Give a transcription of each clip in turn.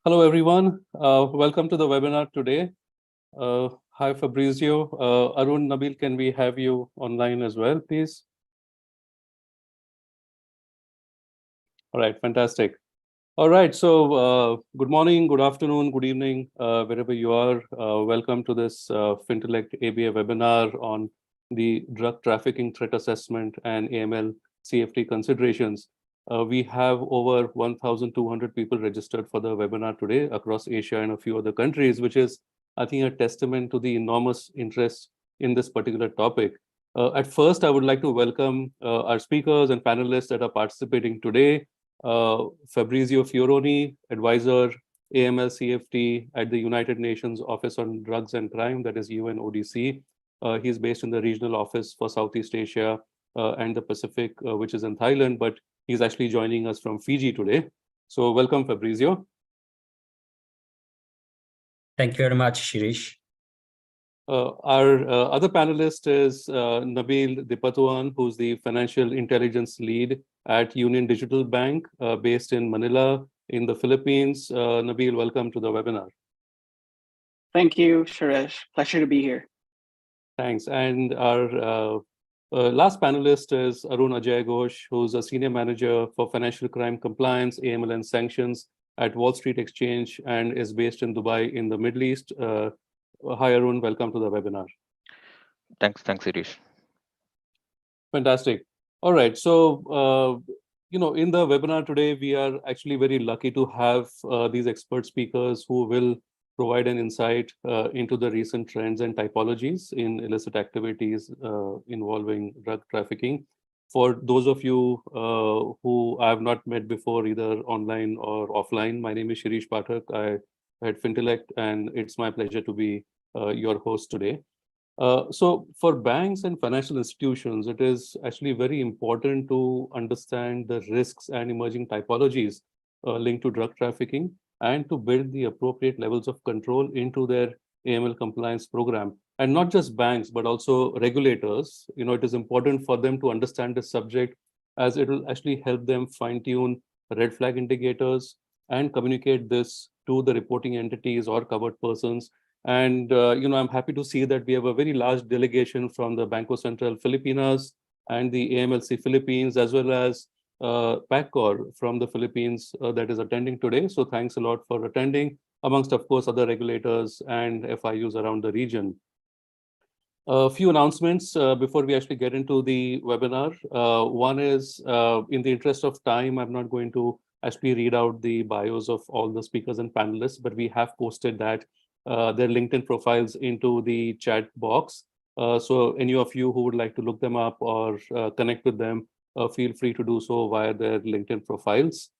Hello, everyone. Welcome to the webinar today. Hi, Fabrizio. Arun, Nabil, can we have you online as well, please? All right, fantastic. All right, so good morning, good afternoon, good evening, wherever you are. Welcome to this Fintelekt ABA webinar on the drug trafficking threat assessment and AML CFT considerations. We have over 1,200 people registered for the webinar today across Asia and a few other countries, which is, I think, a testament to the enormous interest in this particular topic. At first, I would like to welcome our speakers and panelists that are participating today. Fabrizio Fioroni, advisor, AML CFT at the United Nations Office on Drugs and Crime, that is UNODC. He's based in the regional office for Southeast Asia and the Pacific, which is in Thailand, but he's actually joining us from Fiji today. So welcome, Fabrizio. Thank you very much, Shirish. Our other panelist is Nabil Dipatuan, who's the financial intelligence lead at UnionDigital Bank, based in Manila in the Philippines. Nabil, welcome to the webinar. Thank you, Shirish. Pleasure to be here. Thanks. And our last panelist is Arun Ajayagosh, who's a senior manager for financial crime compliance, AML and sanctions at Wall Street Exchange and is based in Dubai in the Middle East. Hi, Arun. Welcome to the webinar. Thanks, Shirish. Fantastic. All right. So, in the webinar today, we are actually very lucky to have these expert speakers who will provide an insight into the recent trends and typologies in illicit activities involving drug trafficking. For those of you who I have not met before, either online or offline, my name is Shirish Pathak. I at Fintelekt, and it's my pleasure to be your host today. So for banks and financial institutions, it is actually very important to understand the risks and emerging typologies linked to drug trafficking and to build the appropriate levels of control into their AML compliance program. And not just banks, but also regulators. It is important for them to understand the subject as it will actually help them fine-tune red flag indicators and communicate this to the reporting entities or covered persons. And, I'm happy to see that we have a very large delegation from the Banco Central Filipinas and the AMLC Philippines, as well as PACCOR from the Philippines that is attending today. So thanks a lot for attending, amongst, of course, other regulators and FIUs around the region. A few announcements before we actually get into the webinar. One is, in the interest of time, I'm not going to actually read out the bios of all the speakers and panelists, but we have posted that their LinkedIn profiles into the chat box. So any of you who would like to look them up or connect with them, feel free to do so via their LinkedIn profiles.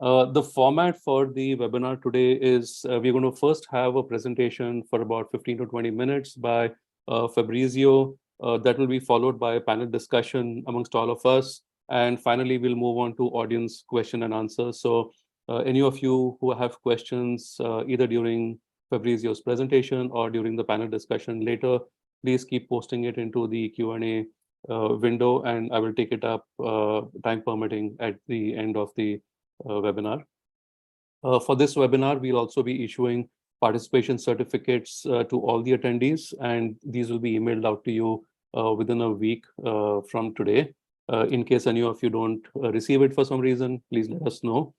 The format for the webinar today is we're going to first have a presentation for about 15 to 20 minutes by Fabrizio. That will be followed by a panel discussion amongst all of us. And finally, we'll move on to audience question and answer. So any of you who have questions, either during Fabrizio's presentation or during the panel discussion later, please keep posting it into the Q&A window, and I will take it up, time permitting, at the end of the webinar. For this webinar, we'll also be issuing participation certificates to all the attendees, and these will be emailed out to you within a week from today. In case any of you don't receive it for some reason, please let us know.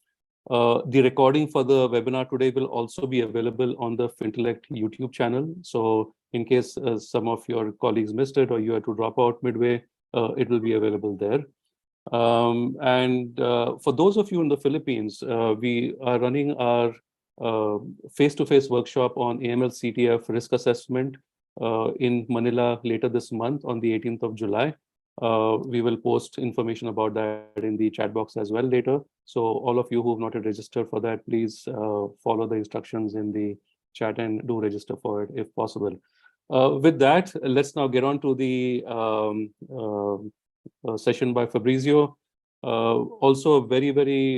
The recording for the webinar today will also be available on the Fintelekt YouTube channel. So in case some of your colleagues missed it or you had to drop out midway, it will be available there. For those of you in the Philippines, we are running our face-to-face workshop on AML CTF risk assessment in Manila later this month on the 18th of July. We will post information about that in the chat box as well later. So all of you who have not yet registered for that, please follow the instructions in the chat and do register for it if possible. With that, let's now get on to the session by Fabrizio. Also very,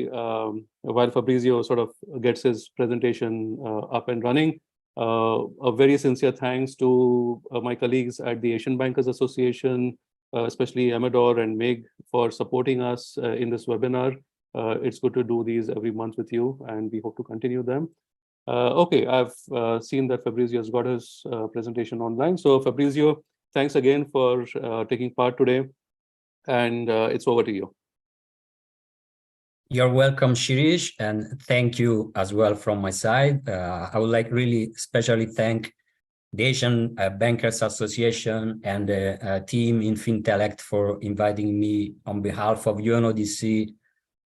while Fabrizio sort of gets his presentation up and running, a very sincere thanks to my colleagues at the Asian Bankers Association, especially Amador and Meg, for supporting us in this webinar. It's good to do these every month with you, and we hope to continue them. Okay, I've seen that Fabrizio has got his presentation online. So Fabrizio, thanks again for taking part today, and it's over to you. You're welcome, Shirish, and thank you as well from my side. I would like really especially thank the Asian Bankers Association and the team in Fintelekt for inviting me on behalf of UNODC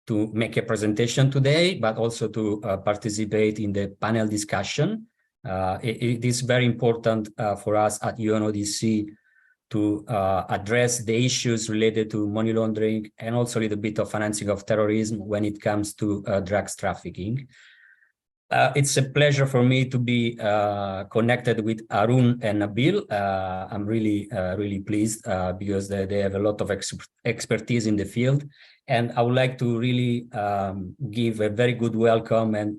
to make a presentation today, but also to participate in the panel discussion. It is very important for us at UNODC to address the issues related to money laundering and also a little bit of financing of terrorism when it comes to drugs trafficking. It's a pleasure for me to be connected with Arun and Nabil. I'm really pleased because they have a lot of expertise in the field. And I would like to really give a very good welcome and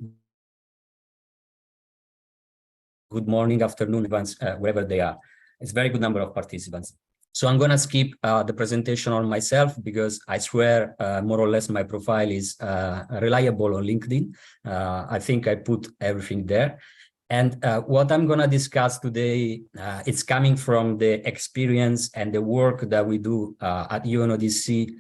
good morning, afternoon, wherever they are. It's a very good number of participants. So I'm going to skip the presentation on myself because I swear more or less my profile is reliable on LinkedIn. I think I put everything there. And what I'm going to discuss today, it's coming from the experience and the work that we do at UNODC,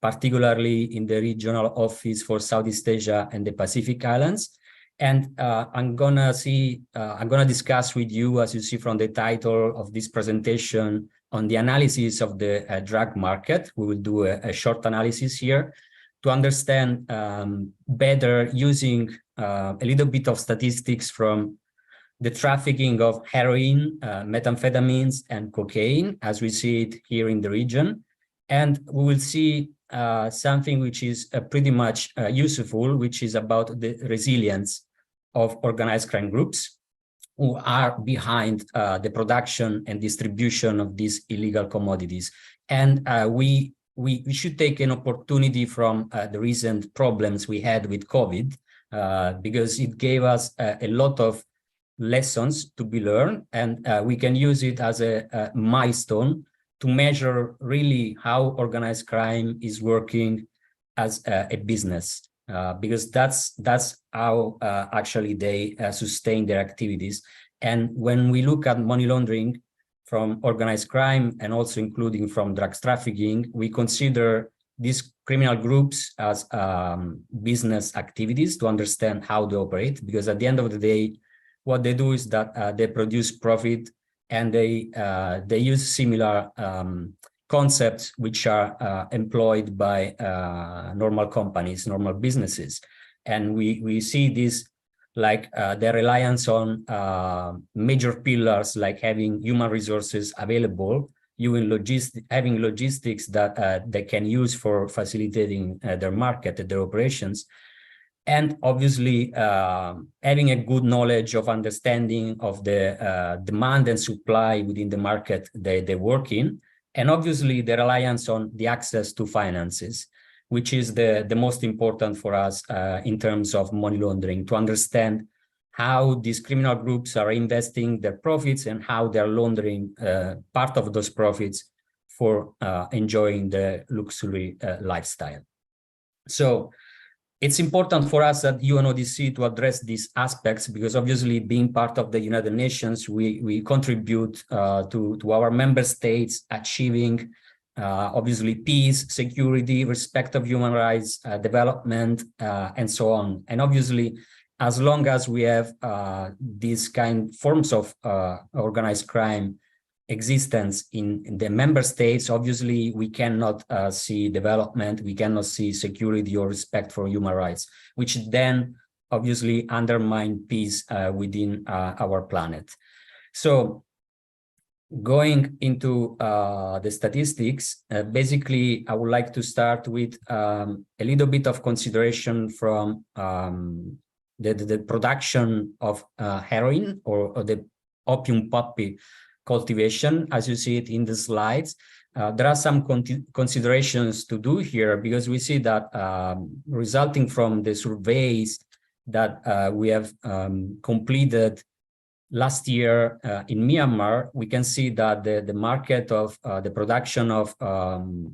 particularly in the regional office for Southeast Asia and the Pacific Islands. And I'm gonna discuss with you, as you see from the title of this presentation, on the analysis of the drug market. We will do a short analysis here to understand better using a little bit of statistics from the trafficking of heroin, methamphetamines, and cocaine, as we see it here in the region. And we will see something which is pretty much useful, which is about the resilience of organized crime groups who are behind the production and distribution of these illegal commodities. And we should take an opportunity from the recent problems we had with COVID, because it gave us a lot of lessons to be learned, and we can use it as a milestone to measure really how organized crime is working as a business, because that's how actually they sustain their activities. And when we look at money laundering from organized crime and also including from drugs trafficking, we consider these criminal groups as business activities to understand how they operate, because at the end of the day, what they do is that they produce profit, and they use similar concepts which are employed by normal companies, normal businesses. And we see this like their reliance on major pillars like having human resources available, having logistics that they can use for facilitating their market, their operations, and obviously having a good knowledge of understanding of the demand and supply within the market they work in, and obviously the reliance on the access to finances, which is the most important for us in terms of money laundering, to understand how these criminal groups are investing their profits and how they're laundering part of those profits for enjoying the luxury lifestyle. So it's important for us at UNODC to address these aspects, because obviously being part of the United Nations, we contribute to our member states achieving obviously peace, security, respect of human rights, development, and so on. And obviously, as long as we have these forms of organized crime existence in the member states, obviously we cannot see development, we cannot see security or respect for human rights, which then obviously undermine peace within our planet. So going into the statistics, basically I would like to start with a little bit of consideration from the production of heroin or the opium poppy cultivation, as you see it in the slides. There are some considerations to do here, because we see that resulting from the surveys that we have completed last year in Myanmar, we can see that the market of the production of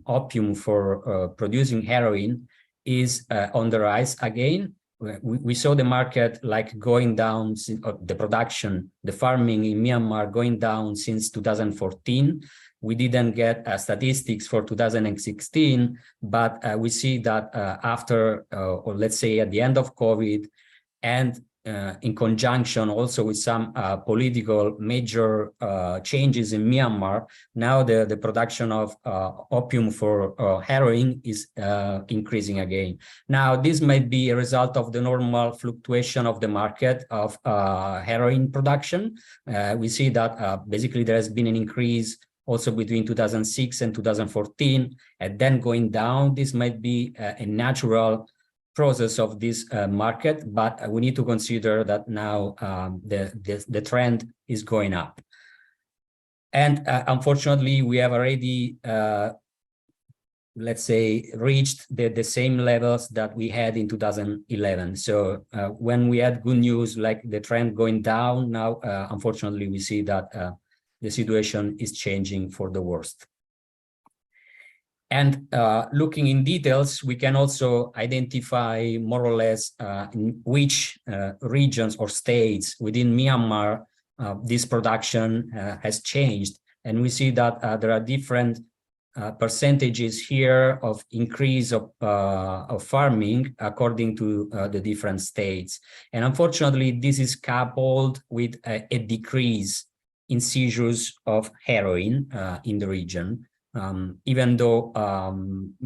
opium for producing heroin is on the rise again. We saw the market like going down, the production, the farming in Myanmar going down since 2014. We didn't get statistics for 2016, but we see that after, or let's say at the end of COVID, and in conjunction also with some political major changes in Myanmar, now the production of opium for heroin is increasing again. Now, this might be a result of the normal fluctuation of the market of heroin production. We see that basically there has been an increase also between 2006 and 2014, and then going down. This might be a natural process of this market, but we need to consider that now the trend is going up. And unfortunately, we have already, let's say, reached the same levels that we had in 2011. So when we had good news, like the trend going down, now, unfortunately, we see that the situation is changing for the worst. And looking in details, we can also identify more or less in which regions or states within Myanmar this production has changed. And we see that there are different percentages here of increase of farming according to the different states. And unfortunately, this is coupled with a decrease in seizures of heroin in the region. Even though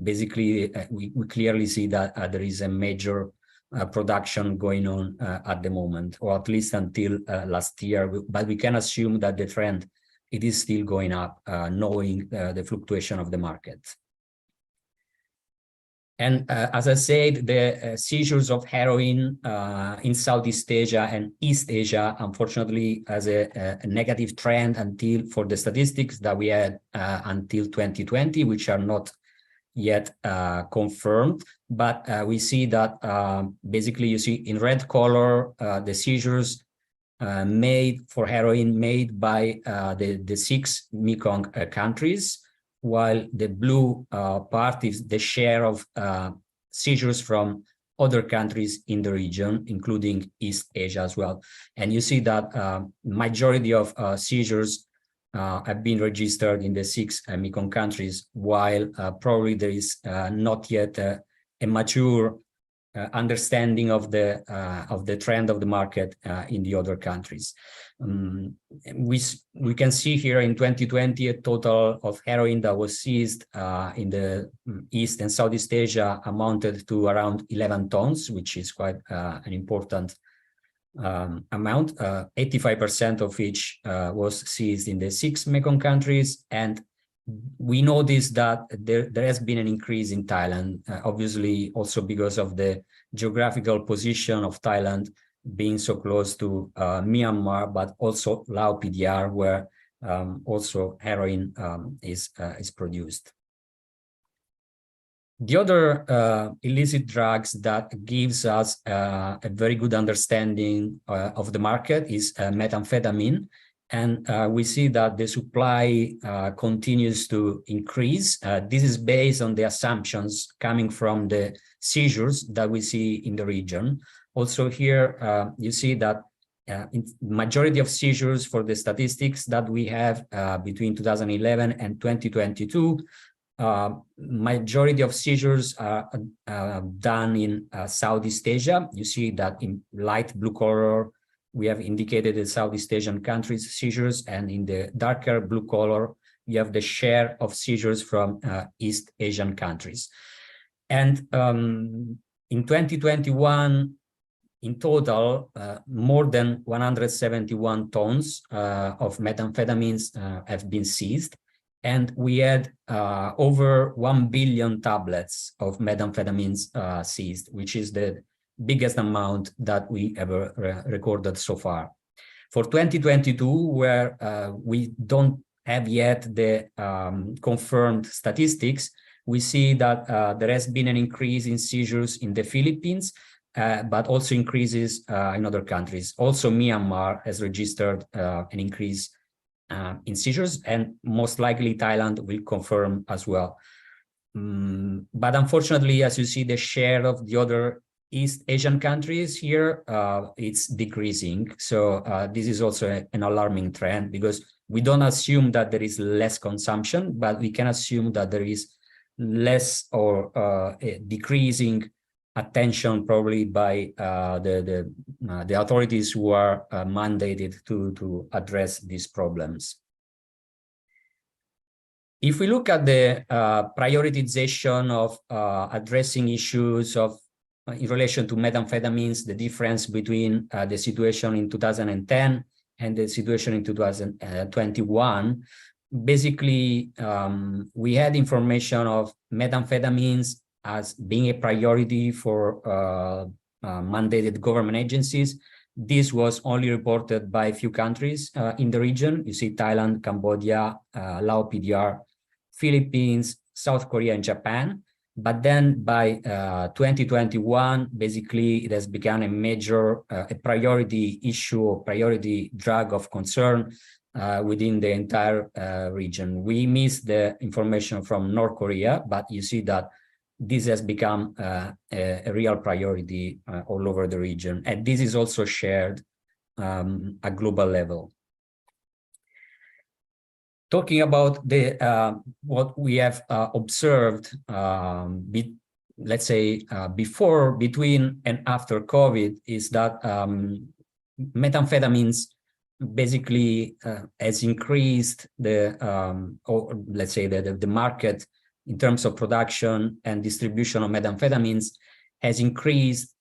basically we clearly see that there is a major production going on at the moment, or at least until last year, but we can assume that the trend, it is still going up, knowing the fluctuation of the market. And as I said, the seizures of heroin in Southeast Asia and East Asia, unfortunately, has a negative trend until for the statistics that we had until 2020, which are not yet confirmed. But we see that basically you see in red color the seizures made for heroin made by the 6 Mekong countries, while the blue part is the share of seizures from other countries in the region, including East Asia as well. And you see that majority of seizures have been registered in the 6 Mekong countries, while probably there is not yet a mature understanding of the trend of the market in the other countries. We can see here in 2020 a total of heroin that was seized in the East and Southeast Asia amounted to around 11 tons, which is quite an important amount. 85% of which was seized in the 6 Mekong countries. And we noticed that there has been an increase in Thailand, obviously also because of the geographical position of Thailand being so close to Myanmar, but also Lao PDR, where also heroin is produced. The other illicit drugs that gives us a very good understanding of the market is methamphetamine. And we see that the supply continues to increase. This is based on the assumptions coming from the seizures that we see in the region. Also here, you see that in majority of seizures for the statistics that we have between 2011 and 2022, majority of seizures are done in Southeast Asia. You see that in light blue color, we have indicated the Southeast Asian countries seizures, and in the darker blue color, you have the share of seizures from East Asian countries. And in 2021, in total, more than 171 tons of methamphetamines have been seized. And we had over 1 billion tablets of methamphetamines seized, which is the biggest amount that we ever recorded so far. For 2022, where we don't have yet the confirmed statistics, we see that there has been an increase in seizures in the Philippines, but also increases in other countries. Also, Myanmar has registered an increase in seizures, and most likely Thailand will confirm as well. But unfortunately, as you see, the share of the other East Asian countries here, it's decreasing. So this is also an alarming trend, because we don't assume that there is less consumption, but we can assume that there is less or decreasing attention probably by the authorities who are mandated to address these problems. If we look at the prioritization of addressing issues of in relation to methamphetamines, the difference between the situation in 2010 and the situation in 2021, basically, we had information of methamphetamines as being a priority for mandated government agencies. This was only reported by a few countries in the region. You see Thailand, Cambodia, Laos PDR, Philippines, South Korea, and Japan. But then by 2021, basically, it has become a major, a priority issue or priority drug of concern within the entire region. We missed the information from North Korea, but you see that this has become a real priority all over the region. And this is also shared at global level. Talking about the what we have observed, let's say before, between, and after COVID, is that methamphetamines basically has increased the, or let's say the market in terms of production and distribution of methamphetamines has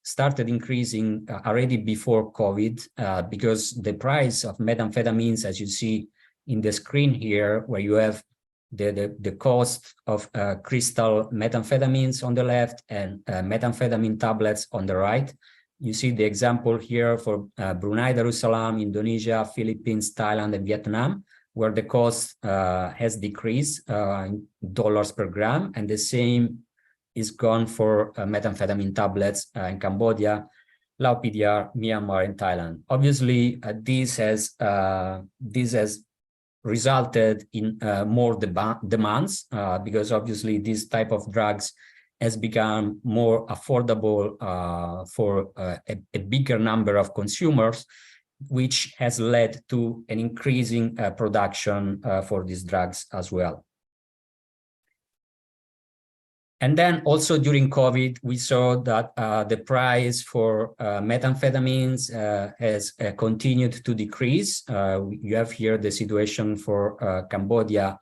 started increasing already before COVID, because the price of methamphetamines, as you see in the screen here, where you have the cost of crystal methamphetamines on the left and methamphetamine tablets on the right. You see the example here for Brunei Darussalam, Indonesia, Philippines, Thailand, and Vietnam, where the cost has decreased in dollars per gram, and the same is gone for methamphetamine tablets in Cambodia, Laos PDR, Myanmar, and Thailand. Obviously, this has resulted in more demands because obviously this type of drugs has become more affordable for a bigger number of consumers, which has led to an increasing production for these drugs as well. And then also during COVID, we saw that the price for methamphetamines has continued to decrease. You have here the situation for Cambodia,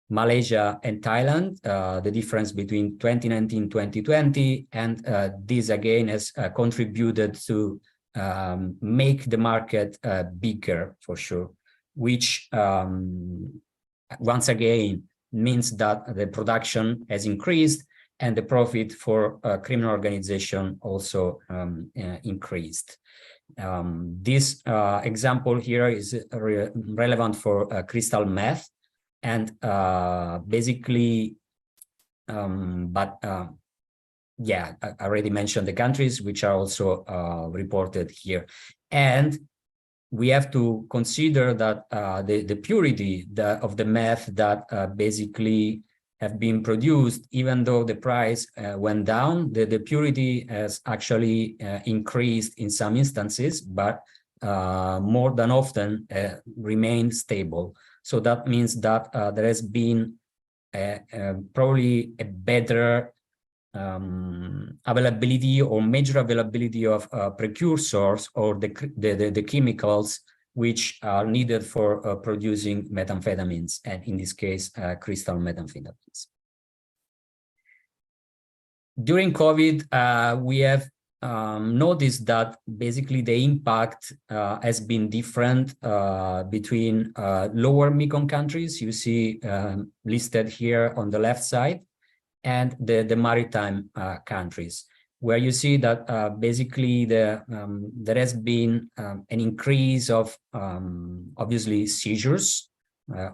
Malaysia, and Thailand, the difference between 2019 and 2020. And this again has contributed to make the market bigger for sure, which once again means that the production has increased and the profit for criminal organization also increased. This example here is relevant for crystal meth, and basically, yeah, I already mentioned the countries which are also reported here. And we have to consider that the purity of the meth that basically have been produced, even though the price went down, the purity has actually increased in some instances, but more than often remained stable. So that means that there has been probably a better availability or major availability of precursors or the chemicals which are needed for producing methamphetamines, and in this case, crystal methamphetamines. During COVID, we have noticed that basically the impact has been different between lower Mekong countries, you see listed here on the left side, and the maritime countries, where you see that basically there has been an increase of obviously seizures.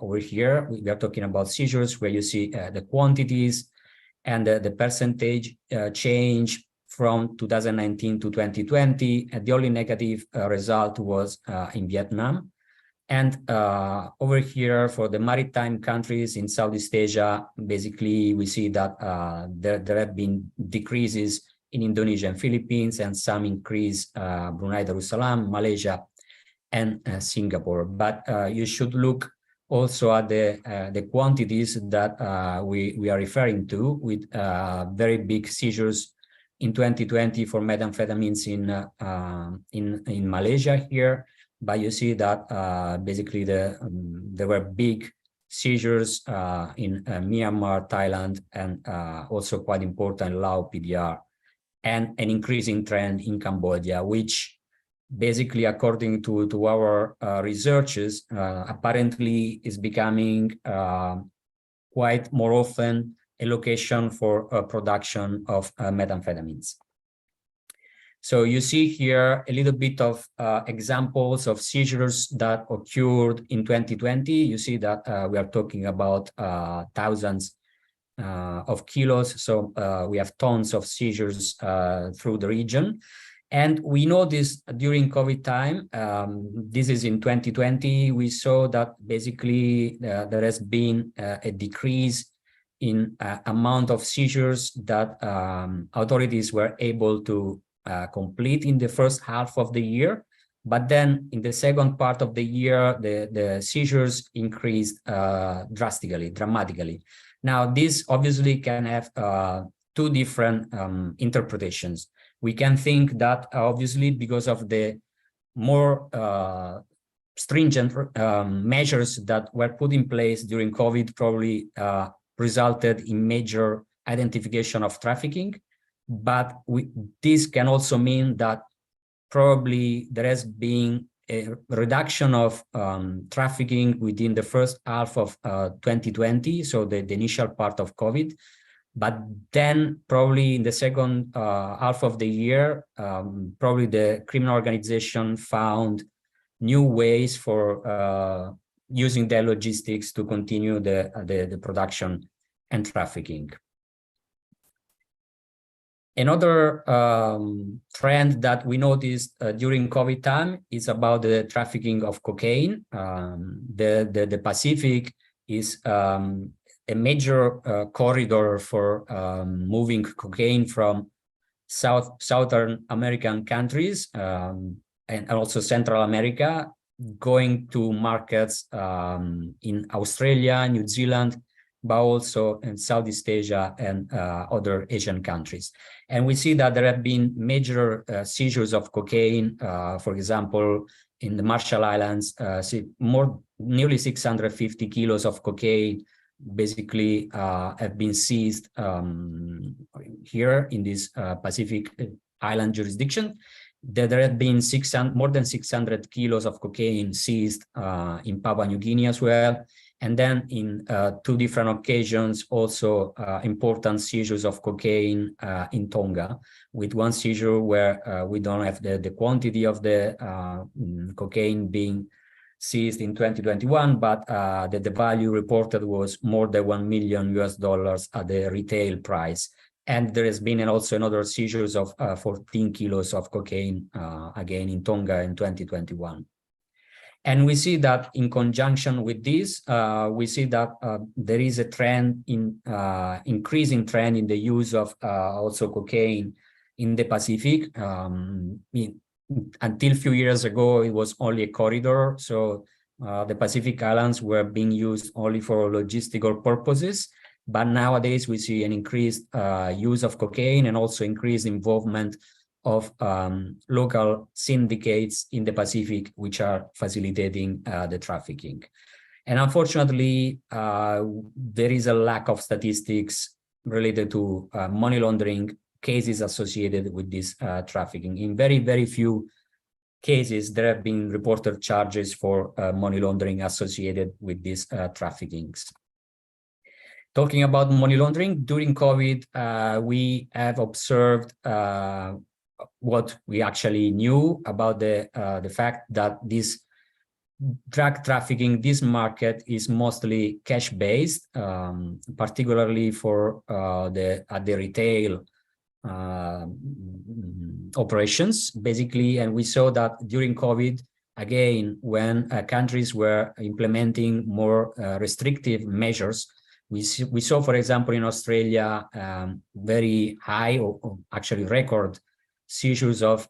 Over here, we are talking about seizures, where you see the quantities and the percentage change from 2019 to 2020. And the only negative result was in Vietnam. And over here for the maritime countries in Southeast Asia, basically we see that there have been decreases in Indonesia and Philippines, and some increase Brunei Darussalam, Malaysia, and Singapore. But you should look also at the quantities that we are referring to, with very big seizures in 2020 for methamphetamines in Malaysia here. But you see that basically there were big seizures in Myanmar, Thailand, and also quite important Laos PDR, and an increasing trend in Cambodia, which basically, according to our researchers, apparently is becoming quite more often a location for production of methamphetamines. So you see here a little bit of examples of seizures that occurred in 2020. You see that we are talking about thousands of kilos. So we have tons of seizures through the region. And we noticed during COVID time, this is in 2020, we saw that basically there has been a decrease in amount of seizures that authorities were able to complete in the first half of the year. But then in the second part of the year, the seizures increased dramatically. Now, this obviously can have two different interpretations. We can think that obviously because of the more stringent measures that were put in place during COVID probably resulted in major identification of trafficking. But this can also mean that probably there has been a reduction of trafficking within the first half of 2020, so the initial part of COVID. But then probably in the second half of the year, probably the criminal organization found new ways for using their logistics to continue the production and trafficking. Another trend that we noticed during COVID time is about the trafficking of cocaine. The Pacific is a major corridor for moving cocaine from Southern American countries and also Central America, going to markets in Australia, New Zealand, but also in Southeast Asia and other Asian countries. And we see that there have been major seizures of cocaine, for example, in the Marshall Islands, nearly 650 kilos of cocaine basically have been seized here in this Pacific Island jurisdiction. There have been more than 600 kilos of cocaine seized in Papua New Guinea as well. And then in two different occasions, also important seizures of cocaine in Tonga, with one seizure where we don't have the quantity of the cocaine being seized in 2021, but the value reported was more than $1 million at the retail price. And there has been also another seizures of 14 kilos of cocaine, again in Tonga in 2021. And we see that in conjunction with this, we see that there is a trend in increasing trend in the use of also cocaine in the Pacific. Until a few years ago, it was only a corridor. So the Pacific Islands were being used only for logistical purposes. But nowadays we see an increased use of cocaine and also increased involvement of local syndicates in the Pacific, which are facilitating the trafficking. And unfortunately, there is a lack of statistics related to money laundering cases associated with this trafficking. In very, very few cases, there have been reported charges for money laundering associated with these traffickings. Talking about money laundering, during COVID, we have observed what we actually knew about the fact that this drug trafficking, this market is mostly cash-based, particularly for at the retail operations, basically. And we saw that during COVID, again, when countries were implementing more restrictive measures, we saw, for example, in Australia, very high or actually record seizures of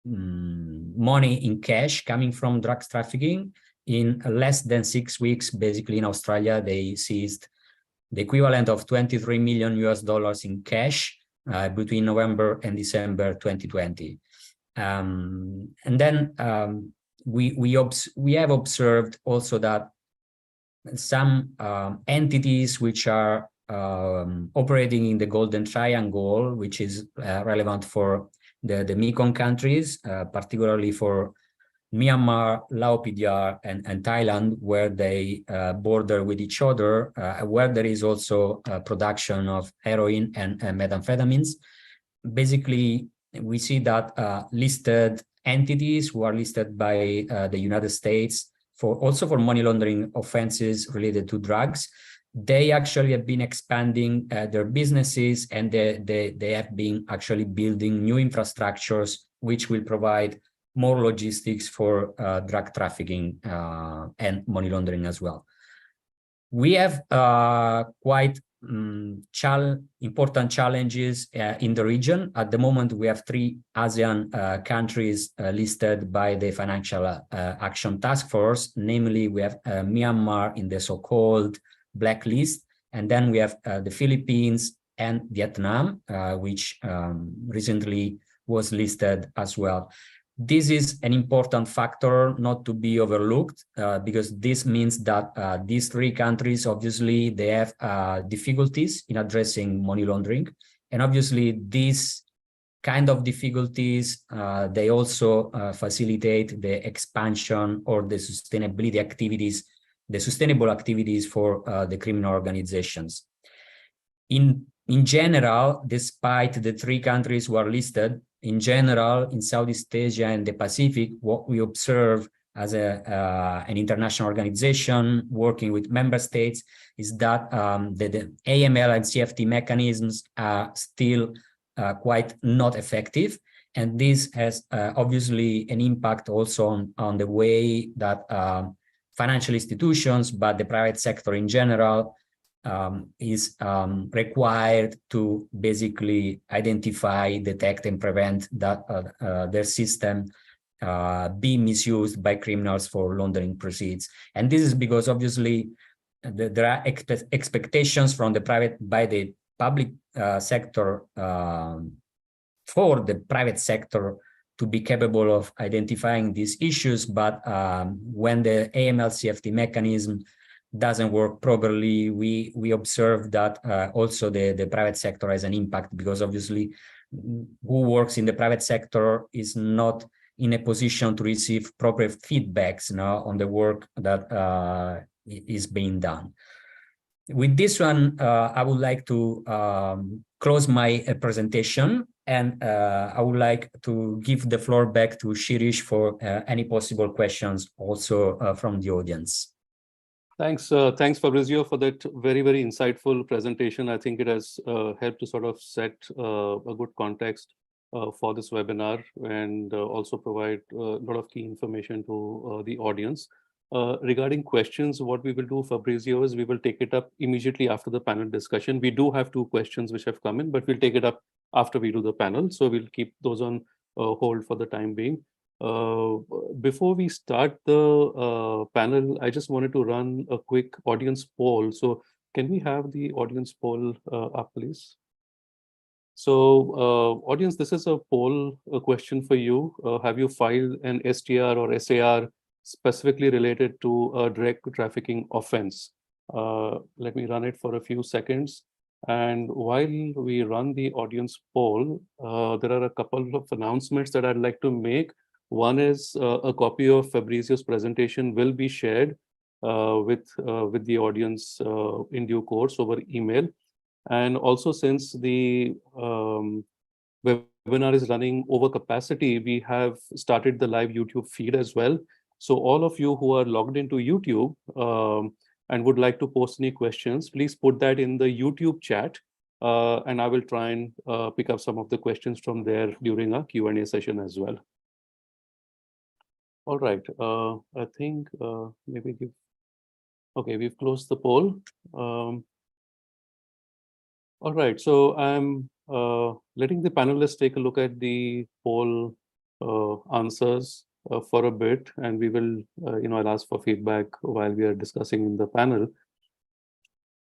money in cash coming from drugs trafficking. In less than 6 weeks, basically in Australia, they seized the equivalent of $23 million in cash between November and December 2020. And then we have observed also that some entities which are operating in the Golden Triangle, which is relevant for the Mekong countries, particularly for Myanmar, Laos, PDR, and Thailand, where they border with each other, where there is also production of heroin and methamphetamines. Basically, we see that listed entities who are listed by the United States also for money laundering offenses related to drugs, they actually have been expanding their businesses, and they have been actually building new infrastructures which will provide more logistics for drug trafficking and money laundering as well. We have quite important challenges in the region. At the moment, we have 3 ASEAN countries listed by the Financial Action Task Force. Namely, we have Myanmar in the so-called blacklist, and then we have the Philippines and Vietnam, which recently was listed as well. This is an important factor not to be overlooked, because this means that these 3 countries, obviously, they have difficulties in addressing money laundering. And obviously, these kind of difficulties, they also facilitate the expansion or the sustainability activities, the sustainable activities for the criminal organizations. In general, despite the 3 countries who are listed, in general, in Southeast Asia and the Pacific, what we observe as an international organization working with member states is that the AML and CFT mechanisms are still quite not effective. And this has obviously an impact also on the way that financial institutions, but the private sector in general, is required to basically identify, detect, and prevent that their system be misused by criminals for laundering proceeds. And this is because obviously there are expectations from by the public sector for the private sector to be capable of identifying these issues, but when the AML CFT mechanism doesn't work properly, we observe that also the private sector has an impact, because obviously who works in the private sector is not in a position to receive proper feedbacks on the work that is being done. With this one, I would like to close my presentation, and I would like to give the floor back to Shirish for any possible questions also from the audience. Thanks, Fabrizio, for that very, very insightful presentation. I think it has helped to sort of set a good context for this webinar, and also provide a lot of key information to the audience. Regarding questions, what we will do, Fabrizio, is we will take it up immediately after the panel discussion. We do have 2 questions which have come in, but we'll take it up after we do the panel. So we'll keep those on hold for the time being. Before we start the panel, I just wanted to run a quick audience poll. So can we have the audience poll up, please? So audience, this is a poll, a question for you. Have you filed an STR or SAR specifically related to a drug trafficking offense? Let me run it for a few seconds. And while we run the audience poll, there are a couple of announcements that I'd like to make. One is a copy of Fabrizio's presentation will be shared with the audience in due course over email. And also, since the webinar is running over capacity, we have started the live YouTube feed as well. So all of you who are logged into YouTube and would like to post any questions, please put that in the YouTube chat, and I will try and pick up some of the questions from there during our Q&A session as well. All right. I think maybe give. Okay, we've closed the poll. All right. So I'm letting the panelists take a look at the poll answers for a bit, and we will, I'll ask for feedback while we are discussing in the panel.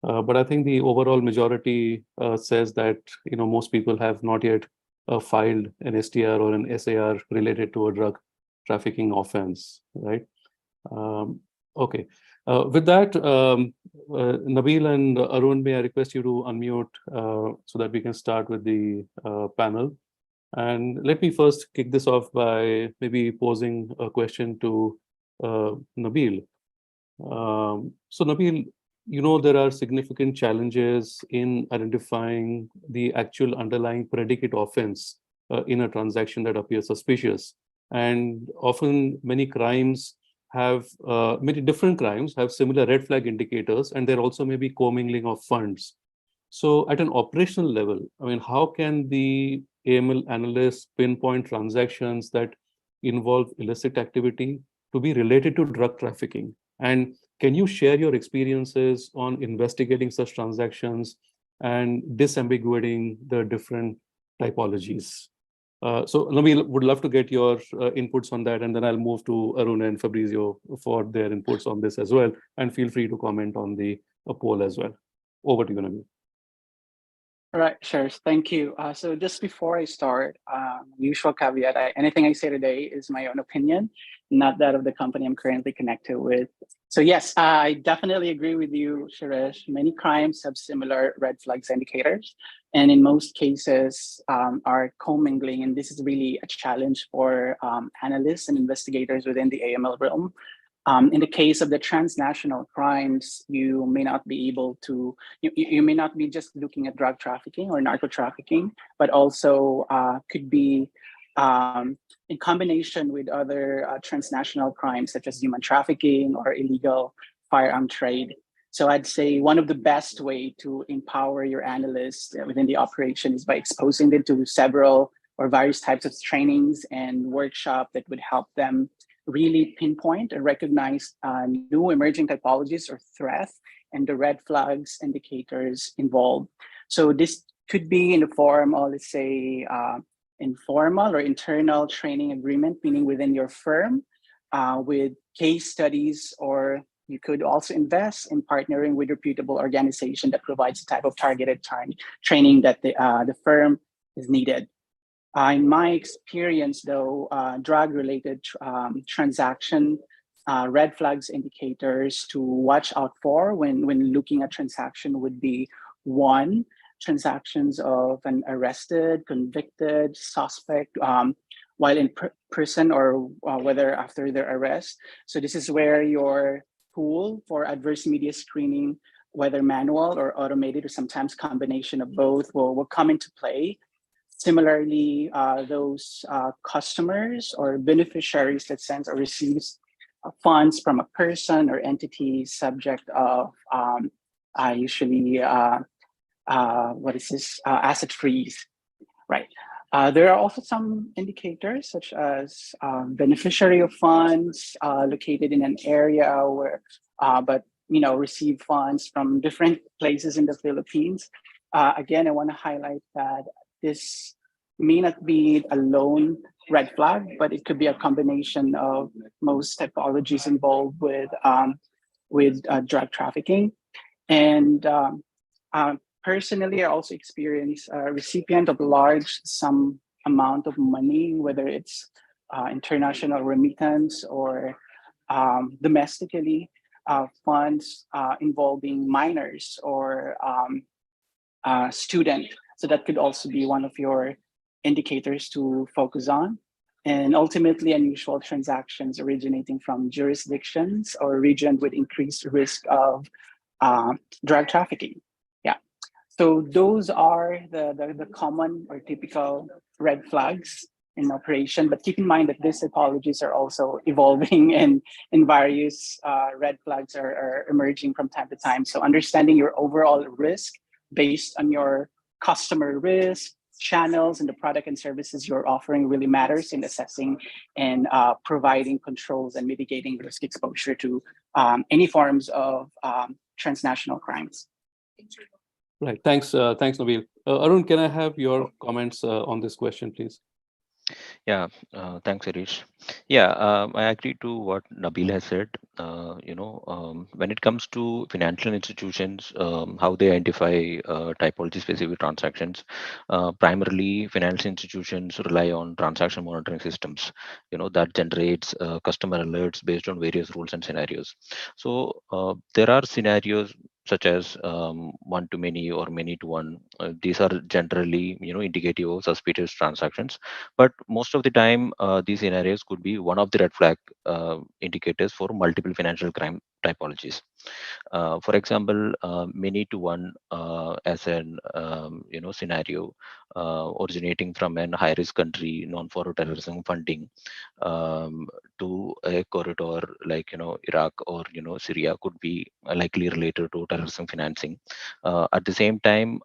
But I think the overall majority says that most people have not yet filed an STR or an SAR related to a drug trafficking offense, right? Okay. With that, Nabil and Arun, may I request you to unmute so that we can start with the panel. And let me first kick this off by maybe posing a question to Nabil. So Nabil, there are significant challenges in identifying the actual underlying predicate offense in a transaction that appears suspicious. And often many crimes have, many different crimes have similar red flag indicators, and there also may be commingling of funds. So at an operational level, I mean, how can the AML analysts pinpoint transactions that involve illicit activity to be related to drug trafficking? And can you share your experiences on investigating such transactions and disambiguating the different typologies? So Nabil, would love to get your inputs on that, and then I'll move to Arun and Fabrizio for their inputs on this as well. And feel free to comment on the poll as well. Over to you, Nabil. All right, sure. Thank you. So just before I start, usual caveat, anything I say today is my own opinion, not that of the company I'm currently connected with. So yes, I definitely agree with you, Shirish. Many crimes have similar red flags indicators, and in most cases are commingling. And this is really a challenge for analysts and investigators within the AML realm. In the case of the transnational crimes, you may not be able to, you may not be just looking at drug trafficking or narco trafficking, but also could be in combination with other transnational crimes such as human trafficking or illegal firearm trade. So I'd say one of the best way to empower your analysts within the operation is by exposing them to several or various types of trainings and workshop that would help them really pinpoint and recognize new emerging typologies or threats and the red flags indicators involved. So this could be in the form of, let's say, informal or internal training agreement, meaning within your firm with case studies, or you could also invest in partnering with reputable organization that provides the type of targeted training that the firm is needed. In my experience, though, drug-related transaction red flags indicators to watch out for when looking at transaction would be: one, transactions of an arrested, convicted suspect while in prison or whether after their arrest. So this is where your tool for adverse media screening, whether manual or automated or sometimes combination of both, will come into play. Similarly, those customers or beneficiaries that sends or receives funds from a person or entity subject of usually asset freeze, right? There are also some indicators such as beneficiary of funds located in an area where, receive funds from different places in the Philippines. Again, I want to highlight that this may not be a lone red flag, but it could be a combination of most typologies involved with drug trafficking. And personally, I also experienced a recipient of large sum amount of money, whether it's international remittance or domestically funds involving minors or student. So that could also be one of your indicators to focus on. And ultimately, unusual transactions originating from jurisdictions or region with increased risk of drug trafficking. Yeah. So those are the common or typical red flags in operation. But keep in mind that these typologies are also evolving and various red flags are emerging from time to time. So understanding your overall risk based on your customer risk, channels and the product and services you're offering really matters in assessing and providing controls and mitigating risk exposure to any forms of transnational crimes. Right. Thanks, Nabil. Arun, can I have your comments on this question, please? Yeah, thanks, Shirish. Yeah, I agree to what Nabil has said. When it comes to financial institutions, how they identify typology-specific transactions, primarily financial institutions rely on transaction monitoring systems, that generates customer alerts based on various rules and scenarios. So there are scenarios such as one to many or many to one. These are generally, indicative of suspicious transactions, but most of the time these scenarios could be one of the red flag indicators for multiple financial crime typologies. For example, many to one as an scenario originating from an high risk country known for terrorism funding, to a corridor like Iraq or Syria could be likely related to terrorism financing. At the same time,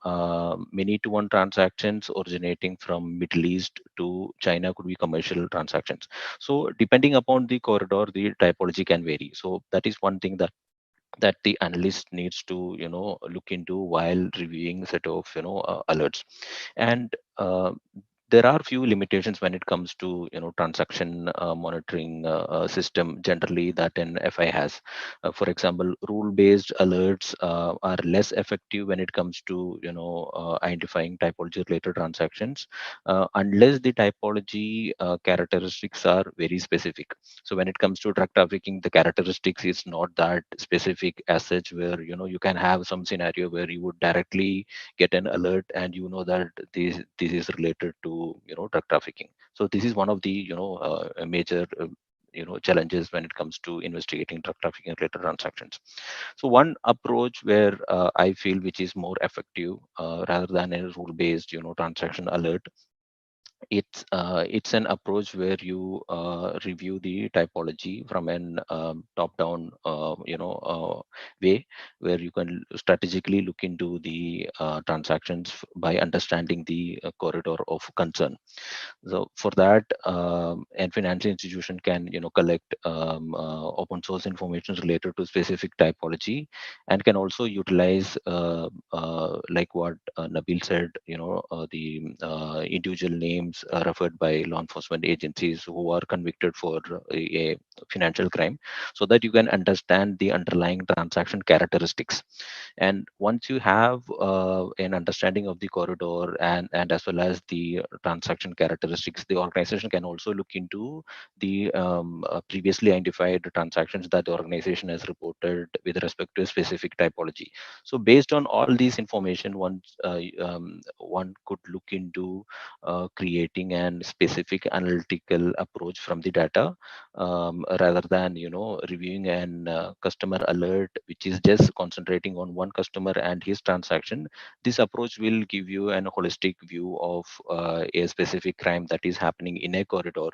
many to one transactions originating from Middle East to China could be commercial transactions. So depending upon the corridor, the typology can vary. So that is one thing that the analyst needs to look into while reviewing set of alerts. And there are few limitations when it comes to transaction monitoring system generally that an FI has. For example, rule based alerts are less effective when it comes to identifying typology related transactions unless the typology characteristics are very specific. So when it comes to drug trafficking, the characteristics is not that specific as such, where you can have some scenario where you would directly get an alert and that this is related to drug trafficking. So this is one of the major challenges when it comes to investigating drug trafficking related transactions. So one approach where I feel which is more effective rather than a rule based transaction alert, it's an approach where you review the typology from an top-down way, where you can strategically look into the transactions by understanding the corridor of concern. So for that, a financial institution can collect open source information related to specific typology, and can also utilize like what Nabil said, the individual names referred by law enforcement agencies who are convicted for a financial crime, so that you can understand the underlying transaction characteristics. And once you have an understanding of the corridor and as well as the transaction characteristics, the organization can also look into the previously identified transactions that the organization has reported with respect to a specific typology. So based on all these information, one could look into creating an specific analytical approach from the data, rather than reviewing an customer alert which is just concentrating on one customer and his transaction. This approach will give you an holistic view of a specific crime that is happening in a corridor,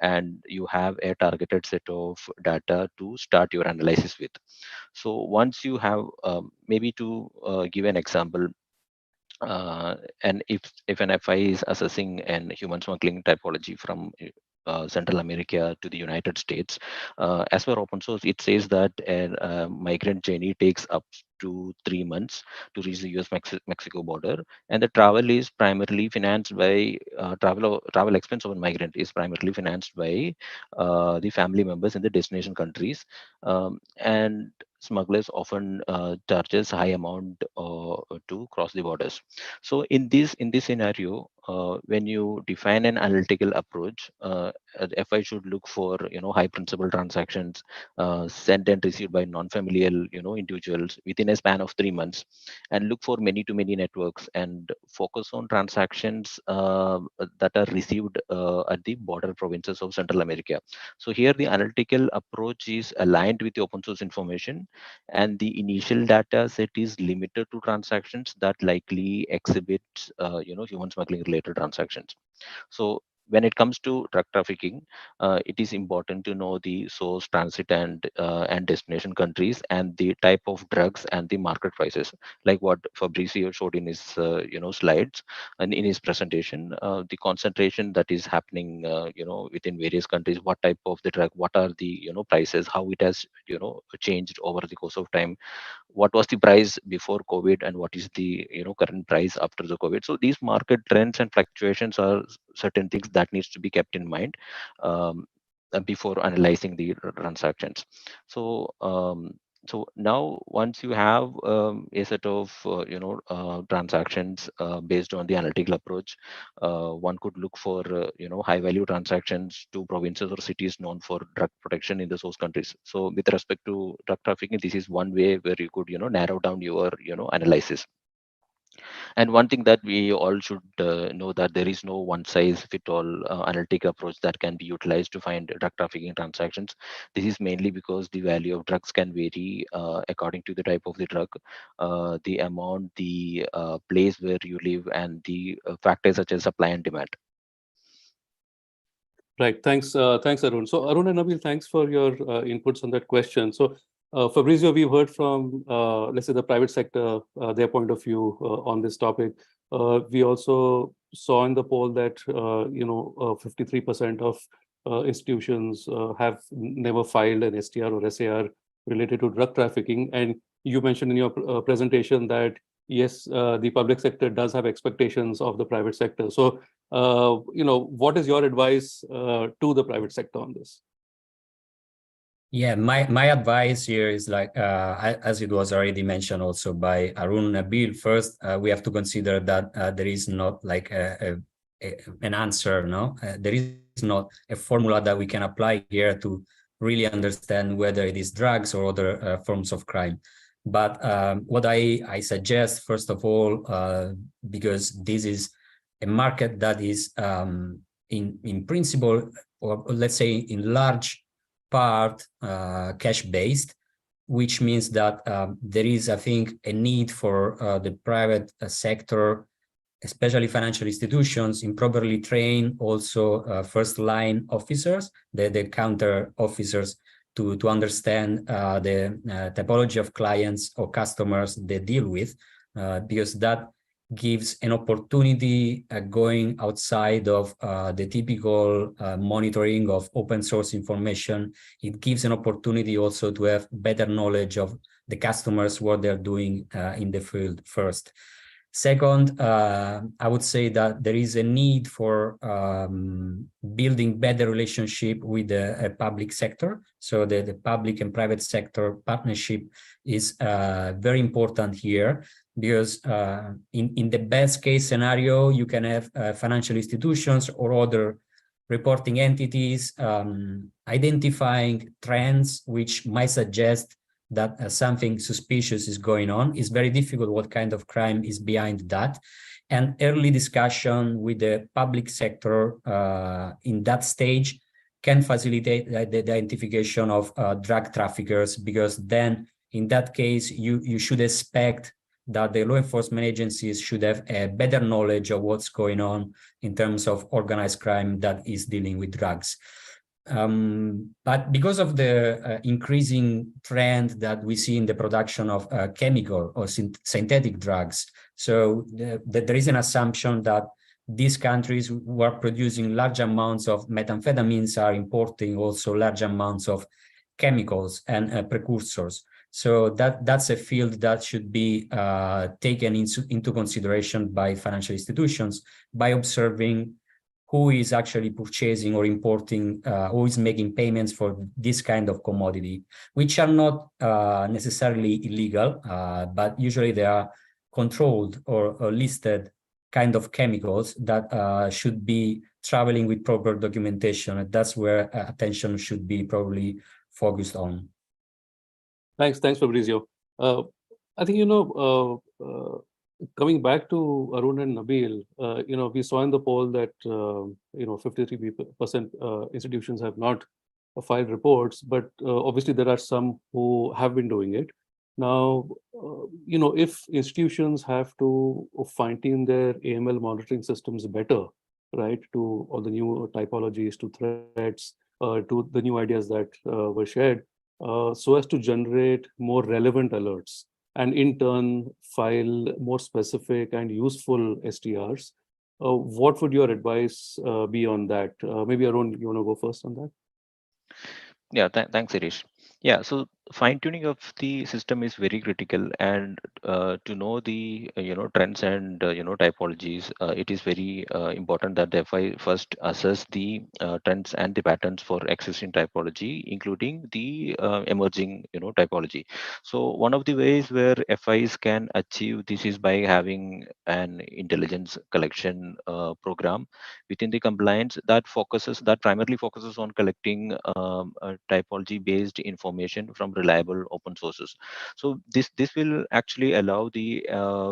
and you have a targeted set of data to start your analysis with. So once you have, maybe to give an example, and if an FI is assessing an human smuggling typology from Central America to the United States, as per open source, it says that a migrant journey takes up to 3 months to reach the US Mexico border, and the travel is primarily financed by travel expense of a migrant is primarily financed by the family members in the destination countries, and smugglers often charges high amount to cross the borders. So in this scenario, when you define an analytical approach, FI should look for high principal transactions sent and received by non-familial individuals within a span of 3 months, and look for many to many networks and focus on transactions that are received at the border provinces of Central America. So here the analytical approach is aligned with the open source information, and the initial data set is limited to transactions that likely exhibit human smuggling related transactions. So when it comes to drug trafficking, it is important to know the source, transit, and destination countries, and the type of drugs and the market prices, like what Fabrizio showed in his slides and in his presentation. The concentration that is happening within various countries, what type of the drug, what are the prices, how it has changed over the course of time, what was the price before COVID, and what is the current price after the COVID. So these market trends and fluctuations are certain things that needs to be kept in mind before analyzing the transactions. So now once you have a set of transactions based on the analytical approach, one could look for high value transactions to provinces or cities known for drug protection in the source countries. So with respect to drug trafficking, this is one way where you could narrow down your analysis. And one thing that we all should know, that there is no one size fit all analytic approach that can be utilized to find drug trafficking transactions. This is mainly because the value of drugs can vary according to the type of the drug, the amount, the place where you live, and the factors such as supply and demand. Right. Thanks, Arun. So Arun and Nabil, thanks for your inputs on that question. So Fabrizio, we've heard from, let's say, the private sector, their point of view on this topic. We also saw in the poll that 53% of institutions have never filed an STR or SAR related to drug trafficking. And you mentioned in your presentation that yes, the public sector does have expectations of the private sector. So what is your advice to the private sector on this? Yeah, my advice here is like, as it was already mentioned also by Arun, Nabil. First, we have to consider that there is not like an answer, no? There is not a formula that we can apply here to really understand whether it is drugs or other forms of crime. But what I suggest, first of all, because this is a market that is in principle, or let's say in large part cash-based, which means that there is, I think, a need for the private sector, especially financial institutions, improperly train also first-line officers, the counter officers, to understand the typology of clients or customers they deal with, because that gives an opportunity going outside of the typical monitoring of open source information. It gives an opportunity also to have better knowledge of the customers, what they're doing in the field first. Second, I would say that there is a need for building better relationship with the public sector. So the public and private sector partnership is very important here, because in the best case scenario, you can have financial institutions or other reporting entities identifying trends which might suggest that something suspicious is going on. It's very difficult what kind of crime is behind that. And early discussion with the public sector in that stage can facilitate the identification of drug traffickers, because then in that case, you should expect that the law enforcement agencies should have a better knowledge of what's going on in terms of organized crime that is dealing with drugs. But because of the increasing trend that we see in the production of chemical or synthetic drugs, so there is an assumption that these countries who are producing large amounts of methamphetamines are importing also large amounts of chemicals and precursors. So that's a field that should be taken into consideration by financial institutions by observing who is actually purchasing or importing, who is making payments for this kind of commodity, which are not necessarily illegal, but usually they are controlled or listed kind of chemicals that should be traveling with proper documentation. And that's where attention should be probably focused on. Thanks, Fabrizio. I think, coming back to Arun and Nabil, we saw in the poll that, 53% institutions have not filed reports, but obviously there are some who have been doing it. Now, if institutions have to fine-tune their AML monitoring systems better, right, to all the new typologies, to threats, to the new ideas that were shared, so as to generate more relevant alerts and in turn file more specific and useful STRs. What would your advice be on that? Maybe Arun, you want to go first on that? Yeah, thanks, Irish. Yeah, so fine tuning of the system is very critical, and to know the trends and typologies, it is very important that the FI first assess the trends and the patterns for existing typology, including the emerging typology. So one of the ways where FIs can achieve this is by having an intelligence collection program within the compliance that primarily focuses on collecting typology based information from reliable open sources. So this will actually allow the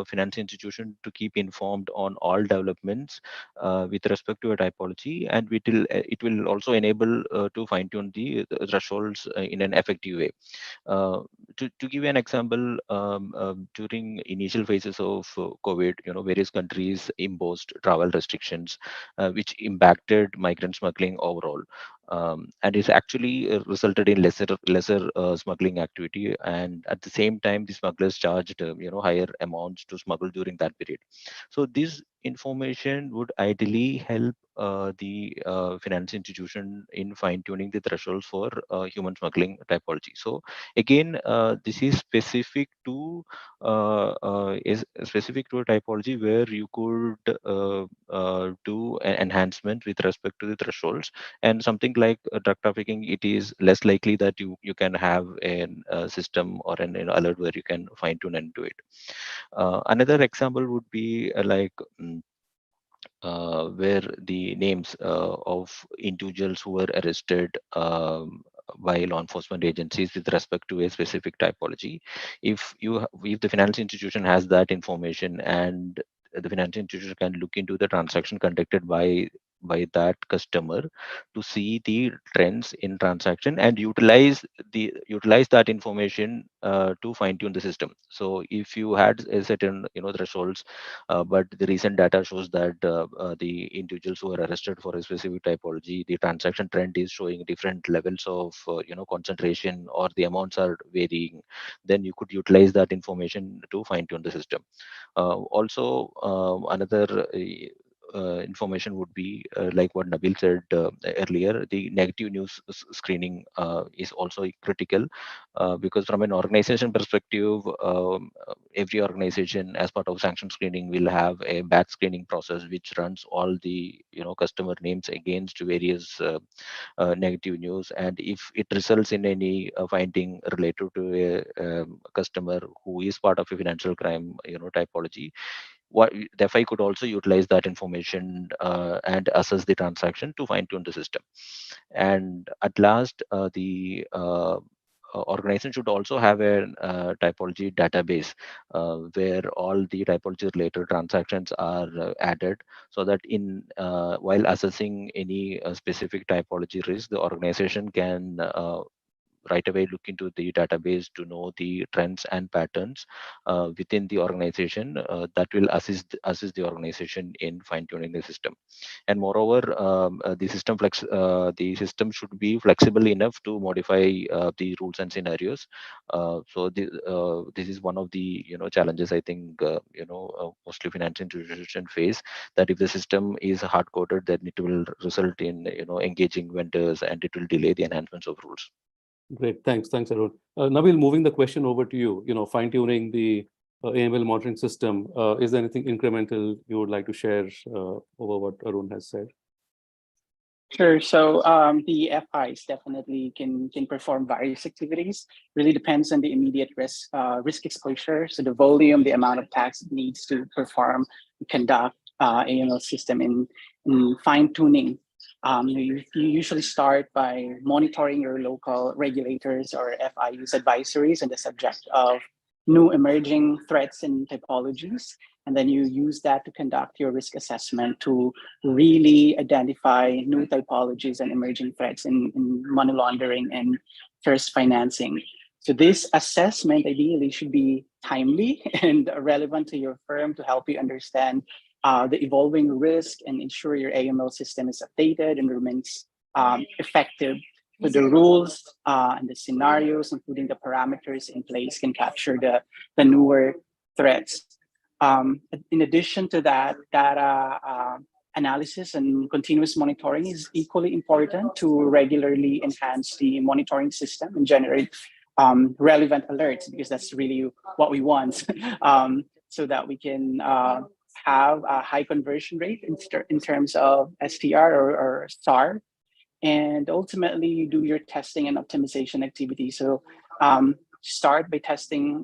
finance institution to keep informed on all developments with respect to a typology, and it will also enable to fine tune the thresholds in an effective way. uh, to give you an example, during initial phases of COVID, various countries imposed travel restrictions, which impacted migrant smuggling overall, and it actually resulted in lesser smuggling activity. And at the same time, the smugglers charged higher amounts to smuggle during that period. So this information would ideally help the finance institution in fine tuning the thresholds for human smuggling typology. So again, this is specific to a typology where you could do an enhancement with respect to the thresholds. And something like drug trafficking, it is less likely that you can have a system or an alert where you can fine tune and do it. Another example would be where the names of individuals who were arrested by law enforcement agencies with respect to a specific typology. If the financial institution has that information, and the financial institution can look into the transaction conducted by that customer to see the trends in transaction and utilize that information to fine tune the system. So if you had a certain thresholds, but the recent data shows that the individuals who are arrested for a specific typology, the transaction trend is showing different levels of concentration, or the amounts are varying, then you could utilize that information to fine tune the system. Also, another information would be like what Nabil said earlier. The negative news screening is also critical, because from an organization perspective, every organization as part of sanction screening will have a batch screening process which runs all the customer names against various negative news. And if it results in any finding related to a customer who is part of a financial crime typology, what the FI could also utilize that information and assess the transaction to fine tune the system. And at last, the organization should also have a typology database where all the typology related transactions are added, so that in while assessing any specific typology risk, the organization can right away look into the database to know the trends and patterns within the organization that will assist the organization in fine tuning the system. And moreover, the system should be flexible enough to modify the rules and scenarios. This is one of the challenges, I think, mostly financial institutions face, that if the system is hard coded, then it will result in engaging vendors, and it will delay the enhancements of rules. Great. Thanks, Arun. Nabil, moving the question over to you, fine-tuning the AML monitoring system. Is there anything incremental you would like to share over what Arun has said? Sure. So the FIs definitely can perform various activities. Really depends on the immediate risk exposure. So the volume, the amount of tasks it needs to perform, conduct AML system in fine tuning. You usually start by monitoring your local regulators or FIU's advisories on the subject of new emerging threats and typologies. And then you use that to conduct your risk assessment to really identify new typologies and emerging threats in money laundering and terrorist financing. So this assessment ideally should be timely and relevant to your firm to help you understand the evolving risk and ensure your AML system is updated and remains effective. So the rules and the scenarios, including the parameters in place, can capture the newer threats. In addition to that, data analysis and continuous monitoring is equally important to regularly enhance the monitoring system and generate relevant alerts, because that's really what we want, so that we can have a high conversion rate in terms of STR or STAR, and ultimately you do your testing and optimization activity. So start by testing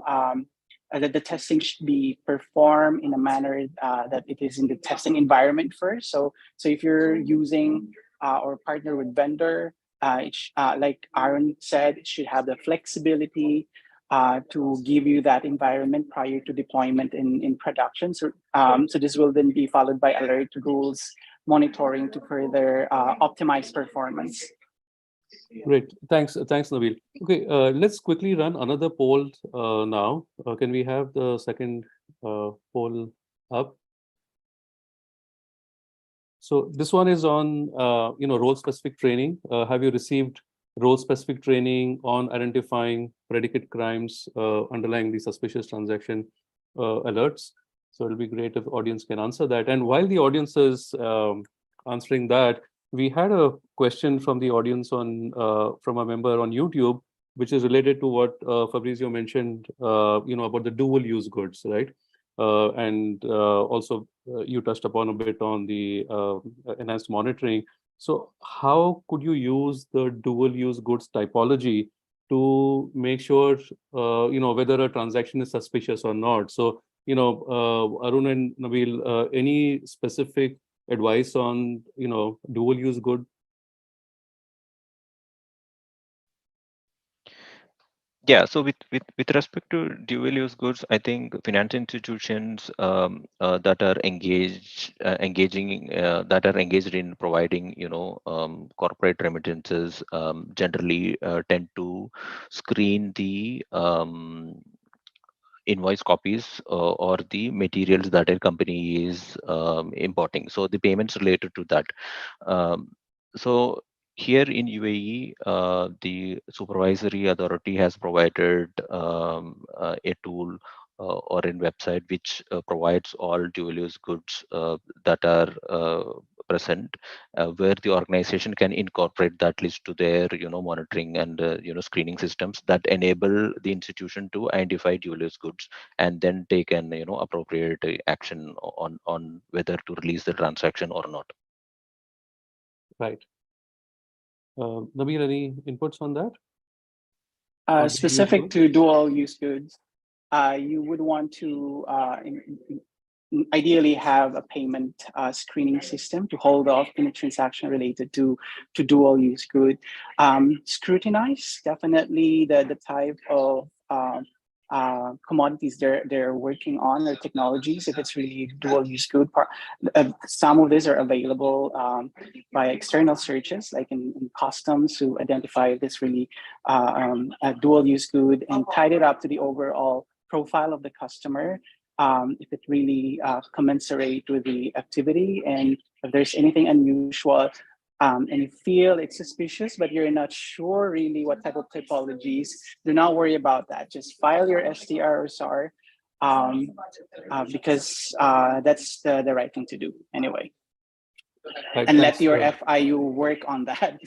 that the testing should be performed in a manner that it is in the testing environment first. So if you're using or partner with vendor, like Arun said, it should have the flexibility to give you that environment prior to deployment in production. So this will then be followed by alert rules monitoring to further optimize performance. Great, thanks, Nabil. Okay, let's quickly run another poll now. Can we have the second poll up? So this one is on role-specific training. Have you received role-specific training on identifying predicate crimes underlying the suspicious transaction alerts? So it'll be great if audience can answer that. And while the audience is answering that, we had a question from the audience on from a member on YouTube, which is related to what Fabrizio mentioned, about the dual use goods, right? And also you touched upon a bit on the enhanced monitoring. So how could you use the dual use goods typology to make sure, whether a transaction is suspicious or not? So, Arun and Nabil, any specific advice on, dual use good? Yeah, so with respect to dual use goods, I think financial institutions that are engaged in providing corporate remittances generally tend to screen the invoice copies or the materials that a company is importing. So the payments related to that. So here in UAE, the supervisory authority has provided a tool or a website which provides all dual-use goods that are present, where the organization can incorporate that list to their monitoring and screening systems that enable the institution to identify dual-use goods and then take an appropriate action on whether to release the transaction or not. Right. Nabil, any inputs on that? Specific to dual use goods, you would want to ideally have a payment screening system to hold off any transaction related to dual use good. Scrutinize definitely the type of commodities they're working on, or technologies, if it's really dual use good. Some of these are available by external searches, like in customs, to identify if it's really a dual use good, and tie it up to the overall profile of the customer, if it really commensurate with the activity, and if there's anything unusual and you feel it's suspicious, but you're not sure really what type of typologies, do not worry about that. Just file your STR or SAR, because that's the right thing to do anyway. Right, and thanks, let your FIU work on that.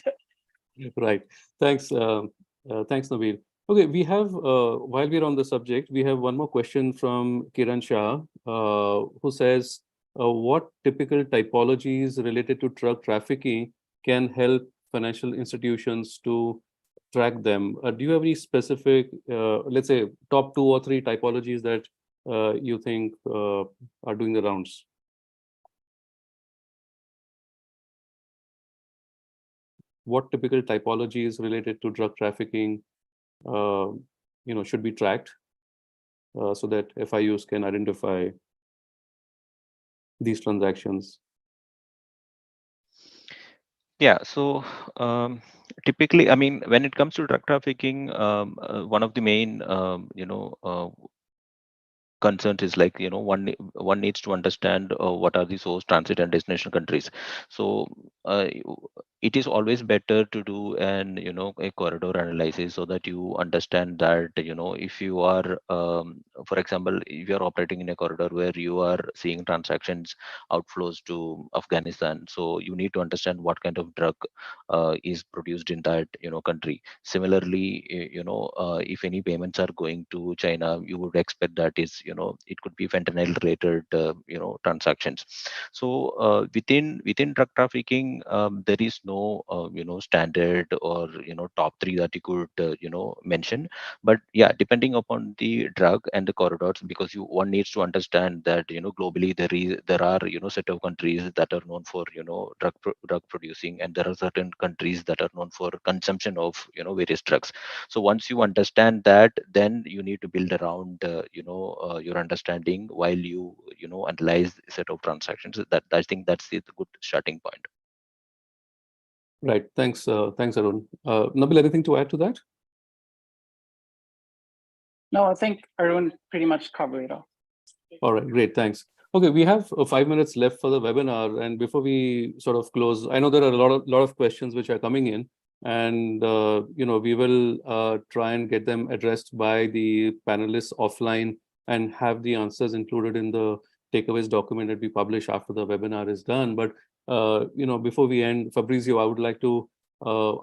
Right. Thanks, Nabil. Okay, we have, while we're on the subject, we have one more question from Kiran Shah, who says, what typical typologies related to drug trafficking can help financial institutions to track them? Do you have any specific, let's say, top 2 or 3 typologies that you think are doing the rounds? What typical typologies related to drug trafficking should be tracked so that FIUs can identify these transactions? Yeah, so typically, I mean, when it comes to drug trafficking, one of the main, concerns is like, one needs to understand what are the source, transit, and destination countries. So it is always better to do a corridor analysis, so that you understand that, if you are, for example, if you are operating in a corridor where you are seeing transactions outflows to Afghanistan, so you need to understand what kind of drug is produced in that country. Similarly, if any payments are going to China, you would expect that is, it could be fentanyl related transactions. So within drug trafficking, there is no standard or top three that you could mention. But yeah, depending upon the drug and the corridors, because one needs to understand that globally there are set of countries that are known for drug producing, and there are certain countries that are known for consumption of various drugs. So once you understand that, then you need to build around your understanding while you analyze a set of transactions. That I think that's the good starting point. Right. Thanks, Arun. Nabil, anything to add to that? No, I think Arun pretty much covered it all. All right, great, thanks. Okay, we have 5 minutes left for the webinar, and before we sort of close, I know there are a lot of questions which are coming in, and we will try and get them addressed by the panelists offline and have the answers included in the takeaways document that we publish after the webinar is done. But before we end, Fabrizio, I would like to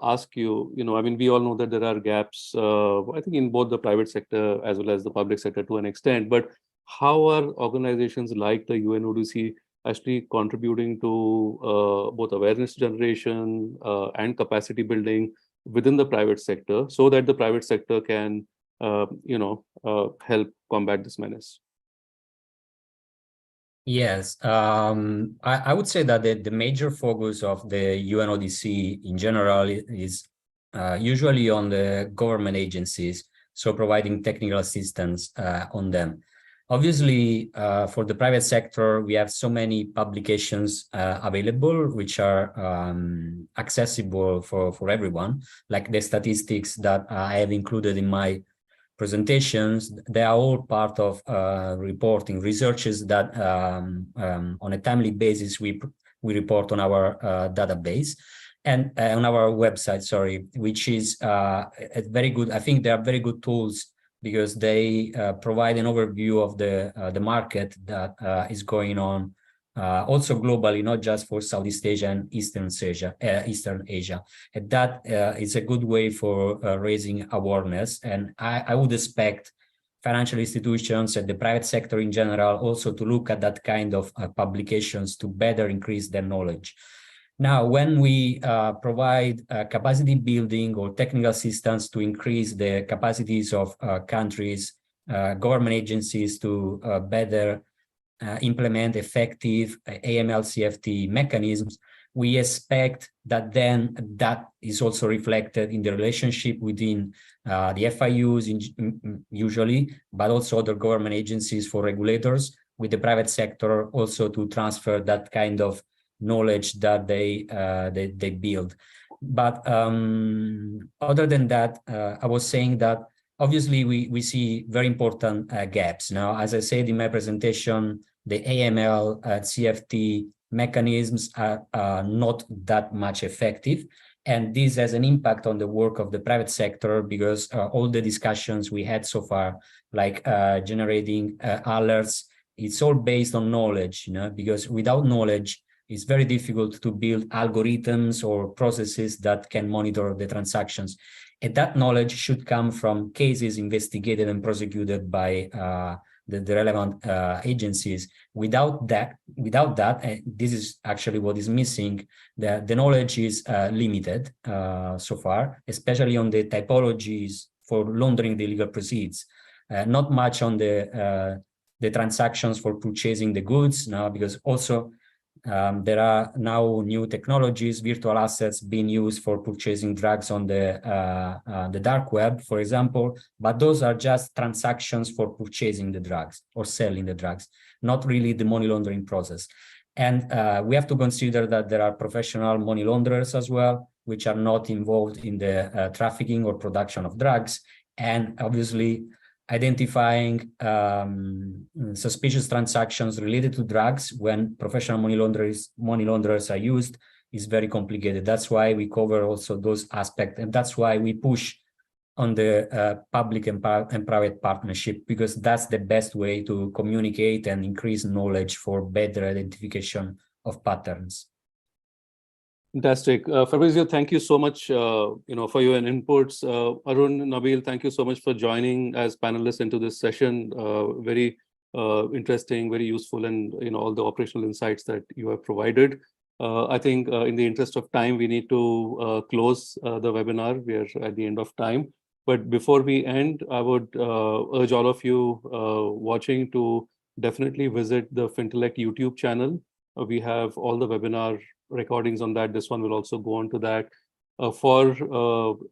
ask you, I mean, we all know that there are gaps, I think, in both the private sector as well as the public sector to an extent, but how are organizations like the UNODC actually contributing to both awareness generation and capacity building within the private sector, so that the private sector can, help combat this menace? Yes, I would say that the major focus of the UNODC in general is usually on the government agencies, so providing technical assistance on them. Obviously, for the private sector, we have so many publications available, which are accessible for everyone, like the statistics that I have included in my presentations. They are all part of reporting researches that on a timely basis we report on our database and on our website, sorry, which is a very good, I think they are very good tools, because they provide an overview of the market that is going on also globally, not just for Southeast Asia and Eastern Asia. And that is a good way for raising awareness. And I would expect financial institutions and the private sector in general also to look at that kind of publications to better increase their knowledge. Now, when we provide capacity building or technical assistance to increase the capacities of countries, government agencies to better implement effective AML CFT mechanisms, we expect that then that is also reflected in the relationship within the FIUs usually, but also other government agencies for regulators with the private sector, also to transfer that kind of knowledge that they build. But other than that, I was saying that obviously we see very important gaps. Now, as I said in my presentation, the AML CFT mechanisms are not that much effective. And this has an impact on the work of the private sector, because all the discussions we had so far, like generating alerts, it's all based on knowledge, because without knowledge, it's very difficult to build algorithms or processes that can monitor the transactions. And that knowledge should come from cases investigated and prosecuted by the relevant agencies. Without that, this is actually what is missing. The knowledge is limited so far, especially on the typologies for laundering the illegal proceeds. Not much on the transactions for purchasing the goods now, because also there are now new technologies, virtual assets being used for purchasing drugs on the dark web, for example, but those are just transactions for purchasing the drugs or selling the drugs, not really the money laundering process. And we have to consider that there are professional money launderers as well, which are not involved in the trafficking or production of drugs. And obviously, identifying suspicious transactions related to drugs when professional money launderers are used is very complicated. That's why we cover also those aspects, and that's why we push on the public and private partnership, because that's the best way to communicate and increase knowledge for better identification of patterns. Fantastic. Fabrizio, thank you so much for your inputs. Arun, Nabil, thank you so much for joining as panelists into this session. Very interesting, very useful, and all the operational insights that you have provided. I think in the interest of time, we need to close the webinar. We are at the end of time. But before we end, I would urge all of you watching to definitely visit the Fintelekt YouTube channel. We have all the webinar recordings on that. This one will also go on to that. For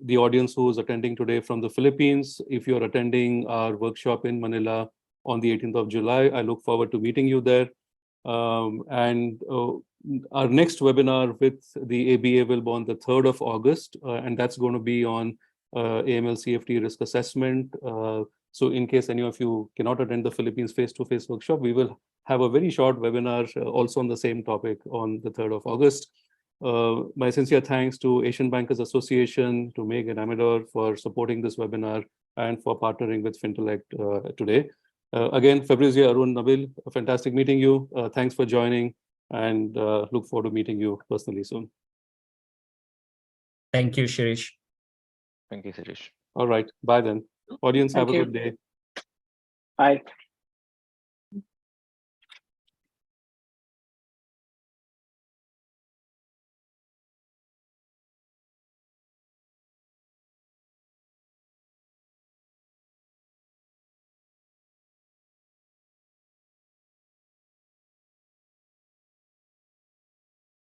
the audience who is attending today from the Philippines, if you're attending our workshop in Manila on the 18th of July, I look forward to meeting you there. And our next webinar with the ABA will be on the 3rd of August, and that's going to be on AML CFT risk assessment. So in case any of you cannot attend the Philippines face-to-face workshop, we will have a very short webinar also on the same topic on the 3rd of August. My sincere thanks to Asian Bankers Association, to Meg and Amador for supporting this webinar and for partnering with Fintelekt today. Again, Fabrizio, Arun, Nabil, fantastic meeting you. Thanks for joining, and look forward to meeting you personally soon. Thank you, Shirish. Thank you, Shirish. All right, bye then. Audience, have a good day. Bye.